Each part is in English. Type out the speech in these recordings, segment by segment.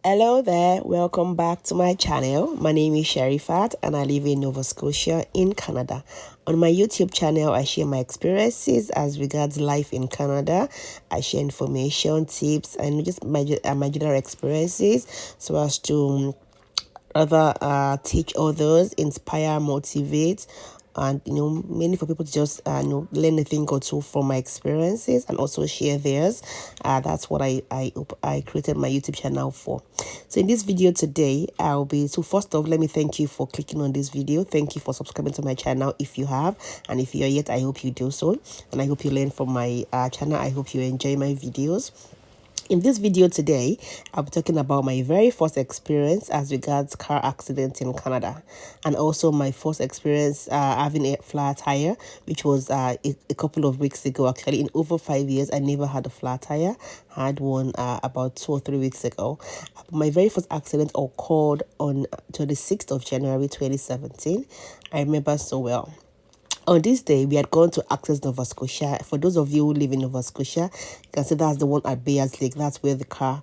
Hello there, welcome back to my channel. My name is Sherifat and I live in Nova Scotia in Canada. On my YouTube channel, I share my experiences as regards life in Canada. I share information, tips, and just my general experiences so as to rather teach others, inspire, motivate, and mainly for people to just learn a thing or two from my experiences and also share theirs. That's what I created my YouTube channel for. So in this video today, first off, let me thank you for clicking on this video. Thank you for subscribing to my channel if you have, and if you're yet, I hope you do so, and I hope you learn from my channel. I hope you enjoy my videos. In this video today, I'll be talking about my very first experience as regards car accident in Canada, and also my first experience having a flat tire, which was a couple of weeks ago. Actually, in over 5 years, I never had a flat tire. I had one about 2 or 3 weeks ago. My very first accident occurred on 26th of January 2017. I remember so well. On this day, we had gone to Access, Nova Scotia. For those of you who live in Nova Scotia, you can see that's the one at Bayers Lake. That's where the car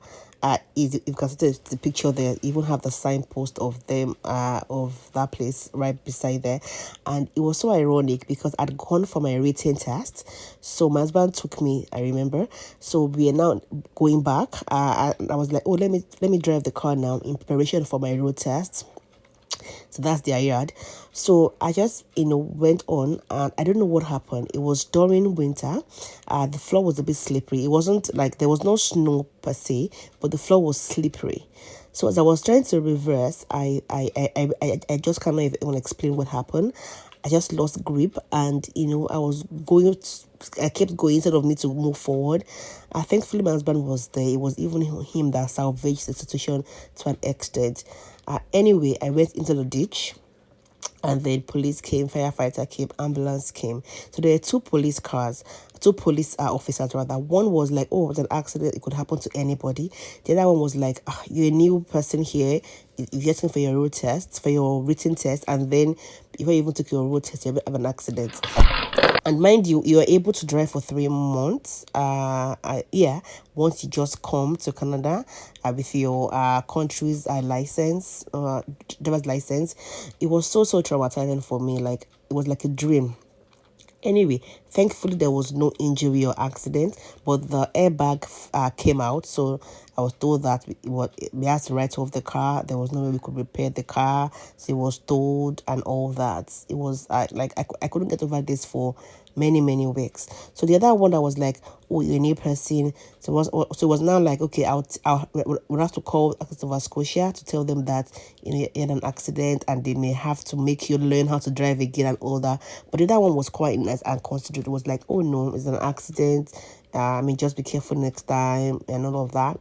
is. You can see the picture there. You even have the signpost of them, of that place right beside there. And it was so ironic because I'd gone for my written test. So my husband took me, I remember. So we are now going back. I was like, oh, let me drive the car now in preparation for my road test. So that's their yard. So I just went on, and I don't know what happened. It was during winter. The floor was a bit slippery. It wasn't like there was no snow per se, but the floor was slippery. So as I was trying to reverse, I just cannot even explain what happened. I just lost grip, and I kept going instead of me to move forward. Thankfully, my husband was there. It was even him that salvaged the situation to an extent. Anyway, I went into the ditch, and then police came, firefighter came, ambulance came. So there are two police officers rather. One was like, oh, it was an accident, it could happen to anybody. The other one was like, you're a new person here, you're getting for your road test, for your written test, and then before you even took your road test, you have an accident. And mind you, you're able to drive for 3 months. Once you just come to Canada with your country's license, driver's license. It was so traumatizing for me. Like, it was like a dream. Anyway, thankfully there was no injury or accident, but the airbag came out. So I was told that we had to write off the car. There was no way we could repair the car. So it was towed and all that. It was I couldn't get over this for many weeks. So the other one that was like, oh, you're a new person. So it was now like, okay, we'll have to call Nova Scotia to tell them that you had an accident, and they may have to make you learn how to drive again and all that. But the other one was quite nice and considerate. It was like, oh no, it's an accident. Just be careful next time and all of that.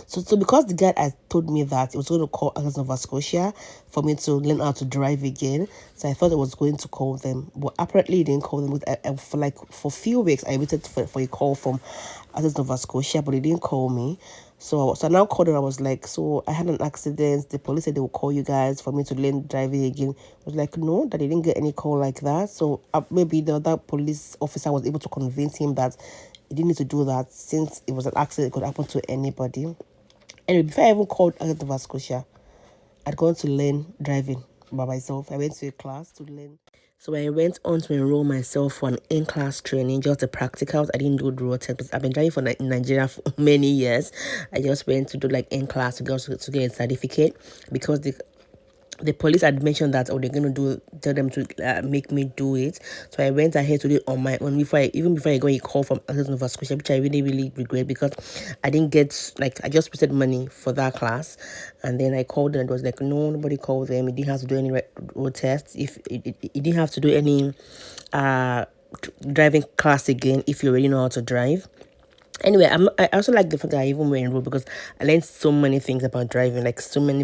So because the guy had told me that it was going to call Access Nova Scotia for me to learn how to drive again, so I thought I was going to call them, but apparently he didn't call them. For a few weeks I waited for a call from Access Nova Scotia, but he didn't call me. So I now called and I was like, so I had an accident. The police said they will call you guys for me to learn driving again. I was like, no, that they didn't get any call like that. So maybe the other police officer was able to convince him that he didn't need to do that, since it was an accident, it could happen to anybody. Anyway, before I even called Nova Scotia, I'd gone to learn driving by myself. I went to a class to learn. So I went on to enroll myself for an in-class training, just the practicals. I didn't do the road test because I've been driving in Nigeria for many years. I just went to do like in-class to get a certificate, because the police had mentioned that, they're going to tell them to make me do it. So I went ahead to do it on my own before I got a call from Access Nova Scotia, which I really regret, because I didn't get, I just wasted money for that class. And then I called them, and it was like, no, nobody called them. It didn't have to do any road tests. If it didn't have to do any driving class again if you already know how to drive. Anyway, I also like the fact that I even went enrolled, because I learned so many things about driving, like so many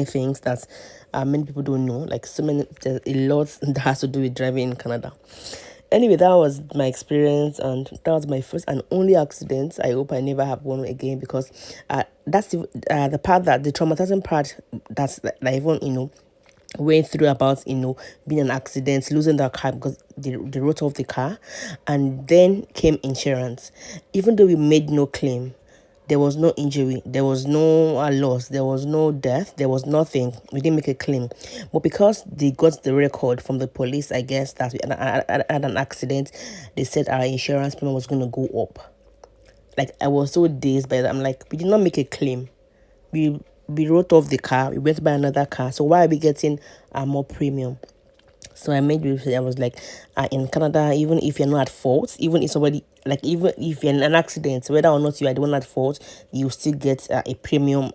things that many people don't know, like there's a lot that has to do with driving in Canada. Anyway, that was my experience, and that was my first and only accident. I hope I never have one again, because that's the part, that the traumatizing part, that's like even went through about being an accident, losing the car because they wrote off the car, and then came insurance. Even though we made no claim, There was no injury, there was no loss, there was no death, there was nothing. We didn't make a claim. But because they got the record from the police, I guess, that we had an accident, they said our insurance payment was going to go up. Like, I was so dazed by that. I'm like, we did not make a claim. We wrote off the car, we went to buy another car. So why are we getting more premium? So I was like, in Canada, even if you're not at fault, even if somebody, like, even if you're in an accident, whether or not you are the one at fault, you still get a premium,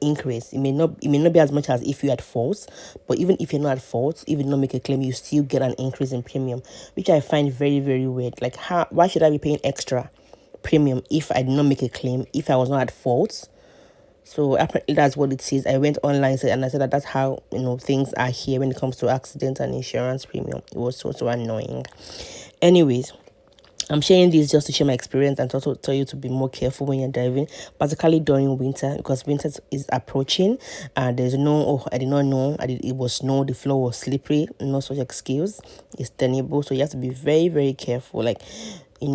increase. It may not be as much as if you're at fault, but even if you're not at fault, even not make a claim, you still get an increase in premium, which I find very, very weird. Like, why should I be paying extra premium if I did not make a claim, if I was not at fault? So apparently that's what it says. I went online and I said that that's how, things are here when it comes to accident and insurance premium. It was so annoying. Anyways, I'm sharing this just to share my experience and also tell you to be more careful when you're driving, particularly during winter, because winter is approaching. There's I did not know. It was snow. The floor was slippery. No such excuse. It's tenable. So you have to be very, very careful. Like,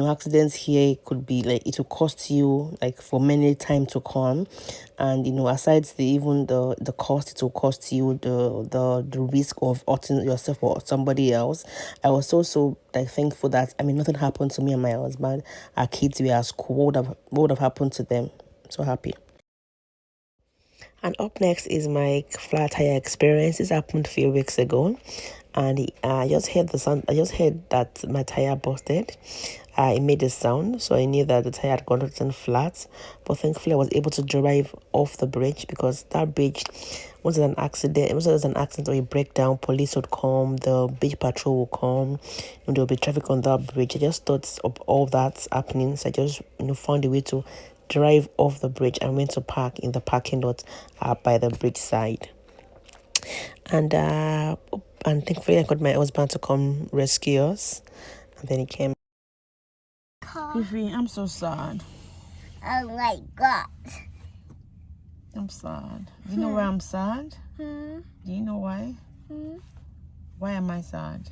accidents here could be like, it will cost you like for many time to come. And aside the cost, it will cost you the risk of hurting yourself or somebody else. I was so like thankful that nothing happened to me and my husband. Our kids were at school. What would have happened to them? So happy. And up next is my flat tire experience. This happened a few weeks ago, and I just heard the sound. I just heard that my tire busted. It made a sound, so I knew that the tire had gone to turn flat. But thankfully, I was able to drive off the bridge, because that bridge was an accident. It was an accident or a breakdown. Police would come, the beach patrol would come, and there would be traffic on that bridge. I just thought of all that happening, so I just found a way to drive off the bridge and went to park in the parking lot by the bridge side. And thankfully I got my husband to come rescue us, and then he came. Fifi, I'm so sad. Oh my God. I'm sad. Do you know why I'm sad? Do you know why? Why am I sad?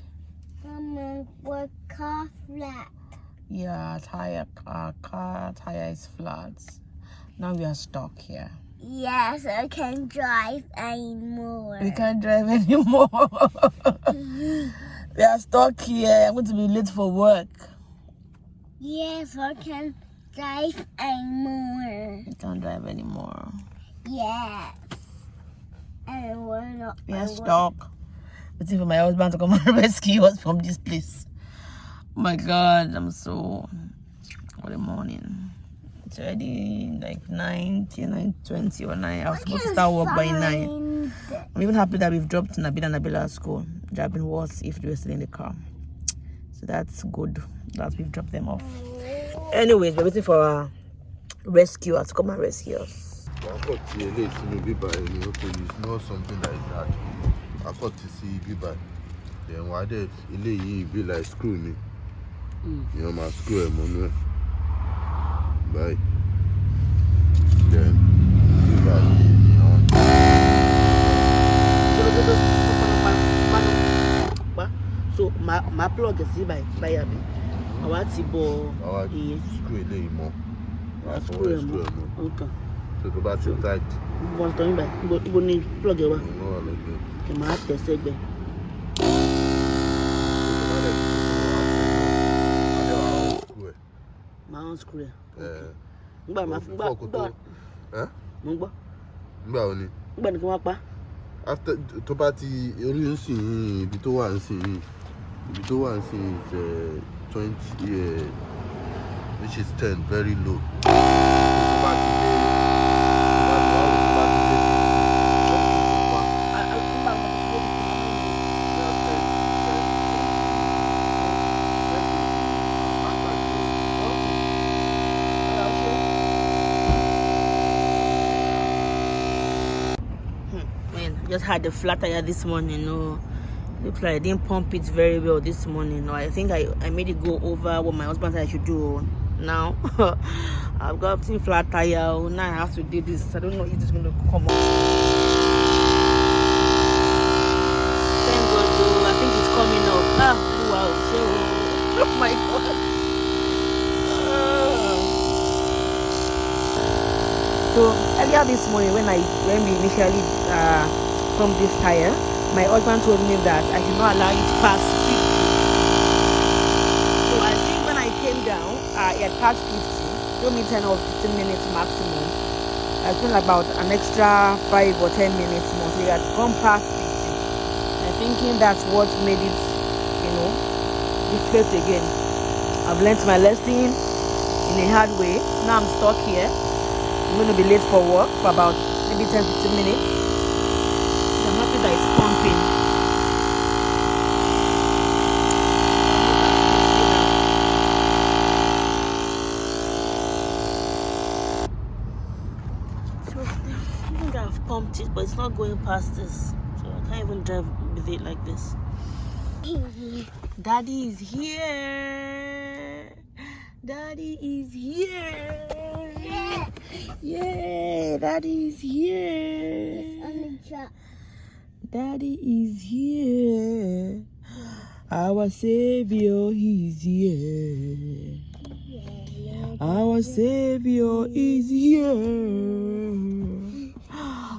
What car flat? Yeah, car tire is flat. Now we are stuck here. Yes, I can't drive anymore. We can't drive anymore. We are stuck here. I'm going to be late for work. Yes, I can't drive anymore. We can't drive anymore. Yes. And we're not. We are stuck. Waiting for my husband to come and rescue us from this place. Oh my God, what a morning. It's already like 9:20 or 9. I was supposed to start work by 9. I'm even happy that we've dropped Nabila and Nabila at school. It would have been worse if they were still in the car. So that's good that we've dropped them off. Anyways, we're waiting for our rescuer to come and rescue us. I got to it's not something that is hard. I got to see Biba. Then why did it be like screw me? My screw him. Bye. Then so my plug is by Abby. I want to screw more. Okay. So go back to tight. Want to buy? You need plug it. Okay, my have to say that. My own screw. After to party, you see, ibi tó wà nísìnyí is 20, which is 10, very low. Just had the flat tire this morning. Looks like I didn't pump it very well this morning. I think I made it go over what my husband said I should do. Now I've got a flat tire. Now I have to do this. I don't know if it's going to come up. Thank God, though. I think it's coming up. Wow. Oh my God. So earlier this morning when we initially pumped this tire, my husband told me that I should not allow it to pass 50. So I think when I came down, it had passed 50. Told me 10 or 15 minutes maximum. I spent about an extra 5 or 10 minutes more. So it had gone past 50. I'm thinking that's what made it, deflate again. I've learned my lesson in a hard way. Now I'm stuck here. I'm going to be late for work for about maybe 10-15 minutes. So I'm happy that it's pumping. So I think I've pumped it, but it's not going past this. So I can't even drive with it like this. Daddy is here. Daddy is here. Yeah, Daddy is here. On the truck. Daddy is here. Our Savior, He's here. Our Savior is here.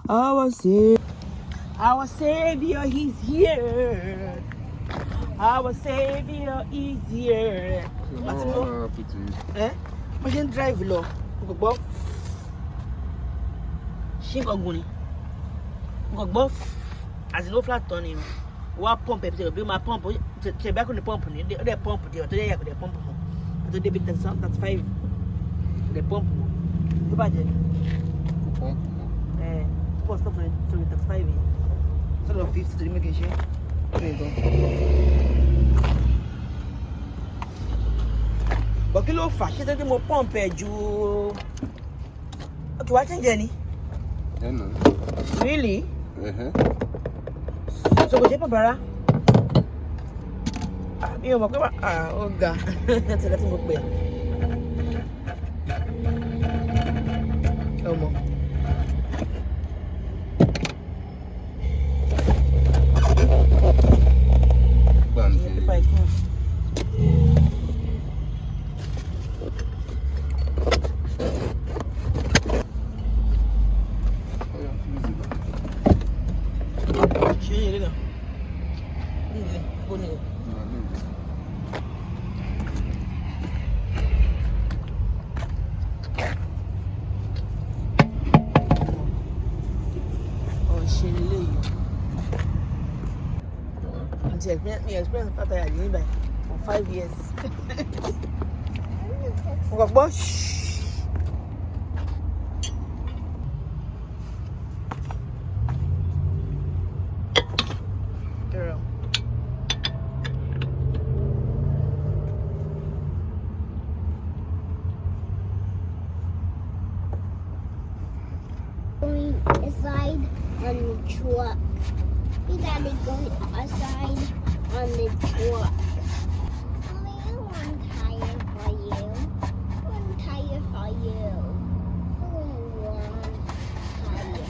Our Savior, He's here. Our Savior is here. So now what happened to you? I can drive low. She got money. Got buff. As no flat turning. What pump? Be my pump. To back on the pump. They pump. Today I got the pump. So they be that's 5. The pump. The budget. Pump? Post up to that's 5. Sort of 50 to make a share. There you go. But kilo fast. She said more pump. You. Okay, what Jenny? Yeah, no. Really? So go check Bara. You mo ko oh god. That's mo be. Omo. Me experience that I had for 5 years. Girl. Going aside on the truck. You gotta go aside on the truck. Only one tire for you. One tire for you. One tire.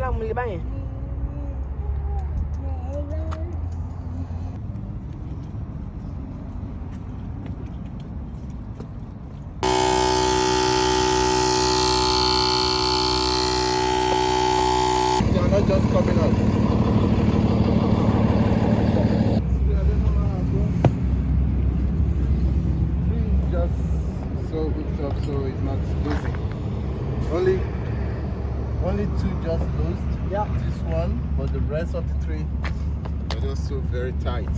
Mulai banyak. They are not just coming out. Just so hooked up so it's not losing. Only 2 just loosed. Yeah. This one, but the rest of the 3 are just so very tight.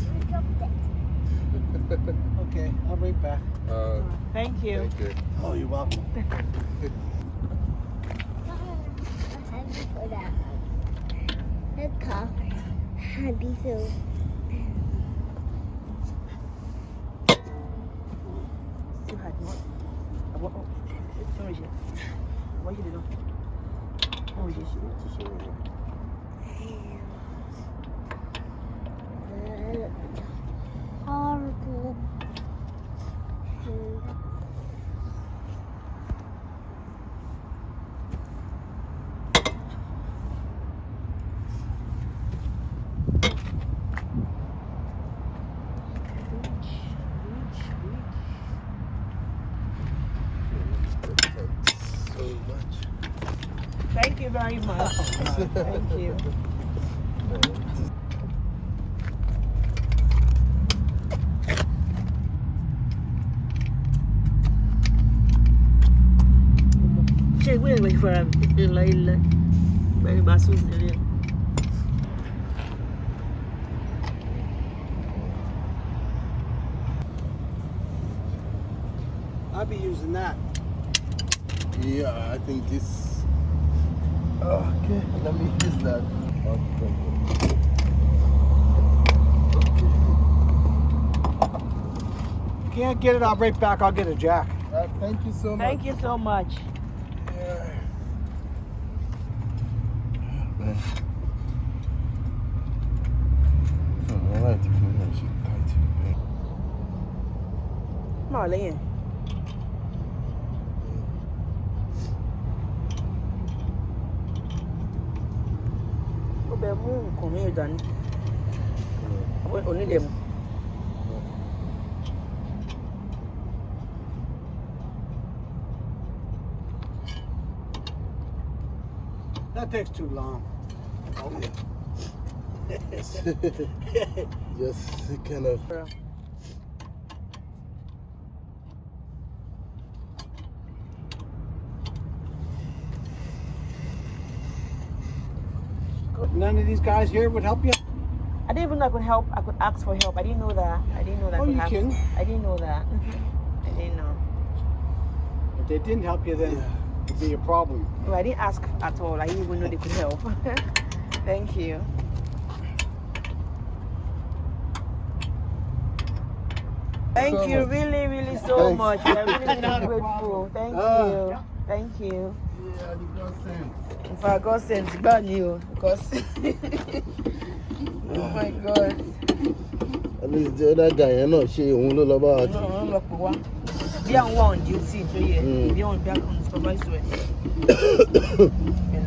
Okay, I'll be back. Thank you. Thank you. Oh, you're welcome. The car. Happy so. Still had not. Sorry, what you do? Oh, Horrible. Thank you very much. Thank you. Check wait for him. Very massive. I'll be using that. Yeah, I think this. Okay, let me use that. Can't get it, I'll right back. I'll get a jack. Thank you so much. Thank you so much. Yeah. Man. I like to feel that shit tight. Marlene. Only them. That takes too long. Oh, yeah. Just kind of. None of these guys here would help you? I didn't even know I could help. I could ask for help. I didn't know that. I didn't know that. Oh, you can. I didn't know that. I didn't know. If they didn't help you, then it'd be a problem. Well, I didn't ask at all. I didn't even know they could help. Thank you. Thank you really, really so much. I'm really grateful. Thank you. Thank you. Yeah, the God sent. If I got sent, bad you because oh my God. At least the other guy, you know, she won't know about it. Be on one duty, be on back on supervisor. And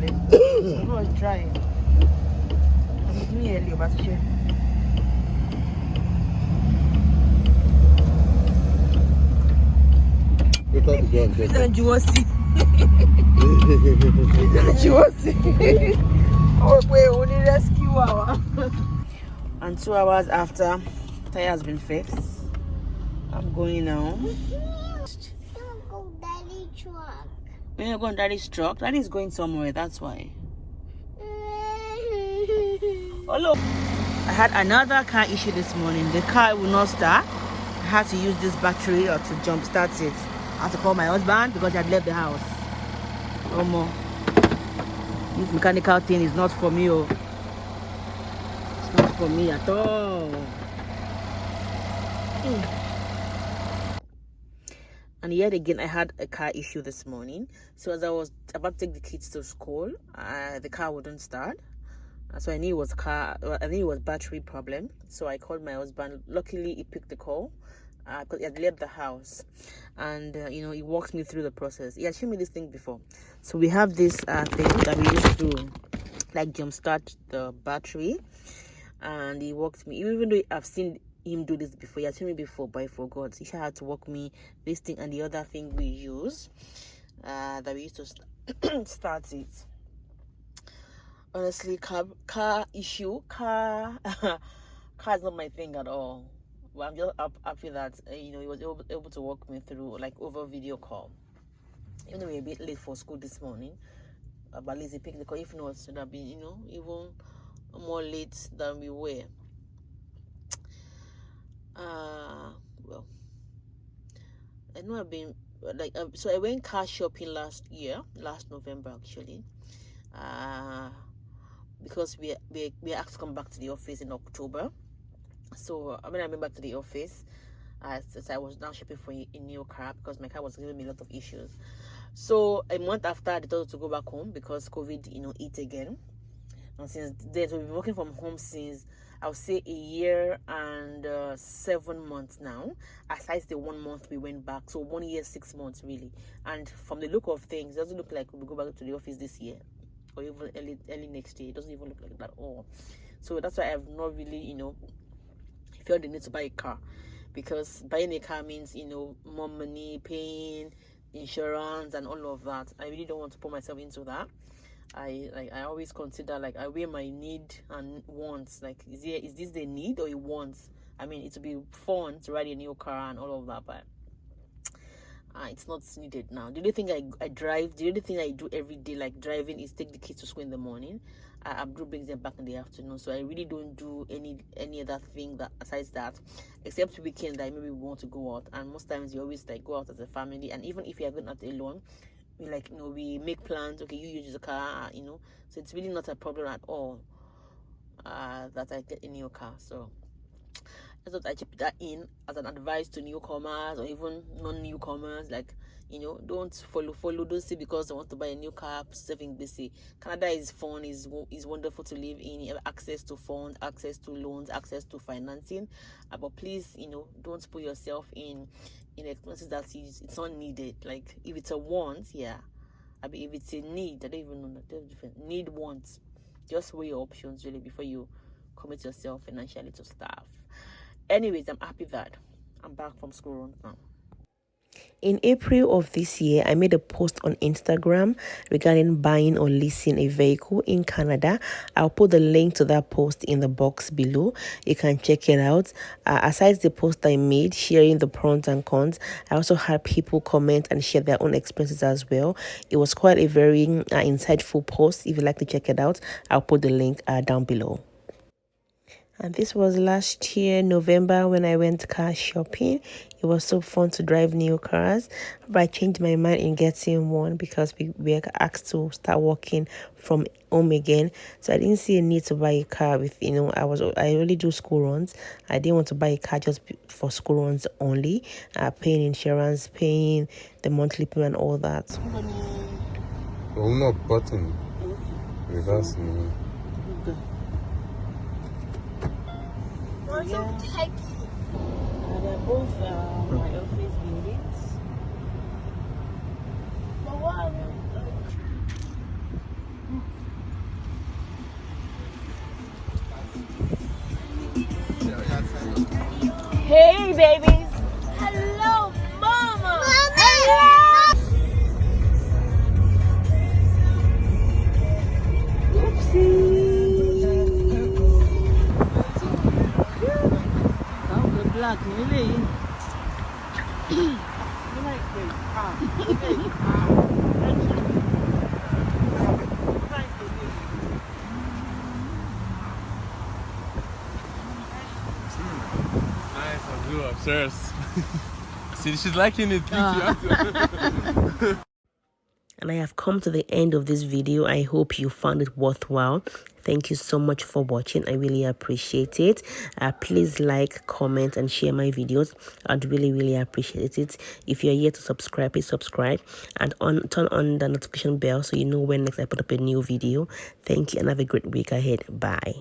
then I was trying. I'm doing earlier, but she. Without the gun, just. Oh, wait, only rescue hour. And 2 hours after, tire has been fixed. I'm going now. Don't go daddy truck. When you're going daddy's truck, daddy's going somewhere, that's why. Oh look, I had another car issue this morning. The car will not start. I had to use this battery or to jump start it. I had to call my husband because he had left the house. No more. This mechanical thing is not for me. Oh. It's not for me at all. And yet again, I had a car issue this morning. So as I was about to take the kids to school, the car wouldn't start. So I knew it was battery problem. So I called my husband. Luckily, he picked the call because he had left the house, and he walked me through the process. He had shown me this thing before. So we have this thing that we used to like jumpstart the battery, and he walked me. Even though I've seen him do this before, he had shown me before, but I forgot. He had to walk me this thing and the other thing we use that we used to start it. Honestly, car is not my thing at all. Well, I'm just happy that he was able to walk me through like over video call. Even though we were a bit late for school this morning, but at least he picked the call. If not, it would have been even more late than we were. Well, I know I've been so I went car shopping last November actually. because we asked to come back to the office in October. So when I went back to the office, since I was now shopping for a new car because my car was giving me a lot of issues. So a month after, I decided to go back home because COVID, hit again. And since then, we've been working from home since, I would say, a year and 7 months now. Aside the 1 month we went back, so 1 year 6 months really. And from the look of things, it doesn't look like we'll go back to the office this year or even early next year. It doesn't even look like that at all. So that's why I've not really, felt the need to buy a car, because buying a car means more money, paying insurance and all of that. I really don't want to put myself into that. I always consider, like, I weigh my need and wants. Like, is this the need or a want? I mean, it would be fun to ride a new car and all of that, but it's not needed now. The only thing I drive, the only thing I do every day, like driving, is take the kids to school in the morning. Abdul brings them back in the afternoon, so I really don't do any other thing that aside that, except weekend that maybe we want to go out. And most times you always like go out as a family, and even if you are going out alone, we make plans. Okay, you use the car, so it's really not a problem at all that I get a new car. So I thought I chip that in as an advice to newcomers or even non-newcomers. Like, don't follow. Don't say because I want to buy a new car, saving busy. Canada is fun, is wonderful to live in. You have access to funds, access to loans, access to financing. But please, don't put yourself in expenses that it's not needed. Like, if it's a want, yeah. I mean, if it's a need, I don't even know. There's different need, wants. Just weigh your options really before you commit yourself financially to stuff. Anyways, I'm happy that I'm back from school runs now. In April of this year, I made a post on Instagram regarding buying or leasing a vehicle in Canada. I'll put the link to that post in the box below. You can check it out. Aside the post I made sharing the pros and cons, I also had people comment and share their own experiences as well. It was quite a very insightful post. If you'd like to check it out, I'll put the link down below. And this was last year, November, when I went car shopping. It was so fun to drive new cars. But I changed my mind in getting one because we were asked to start working from home again. So I didn't see a need to buy a car with, I only do school runs. I didn't want to buy a car just for school runs only. Paying insurance, paying the monthly payment and all that. Oh, not button. Reverse me. Yeah. They're both my office buildings. But what Hey, babies. Hello, Mama. Black, really? Nice, I'll go upstairs. See, she's liking it. And I have come to the end of this video. I hope you found it worthwhile. Thank you so much for watching. I really appreciate it. Please like, comment, and share my videos. I'd really appreciate it. If you're yet to subscribe, please subscribe and turn on the notification bell so you know when next I put up a new video. Thank you and have a great week ahead. Bye.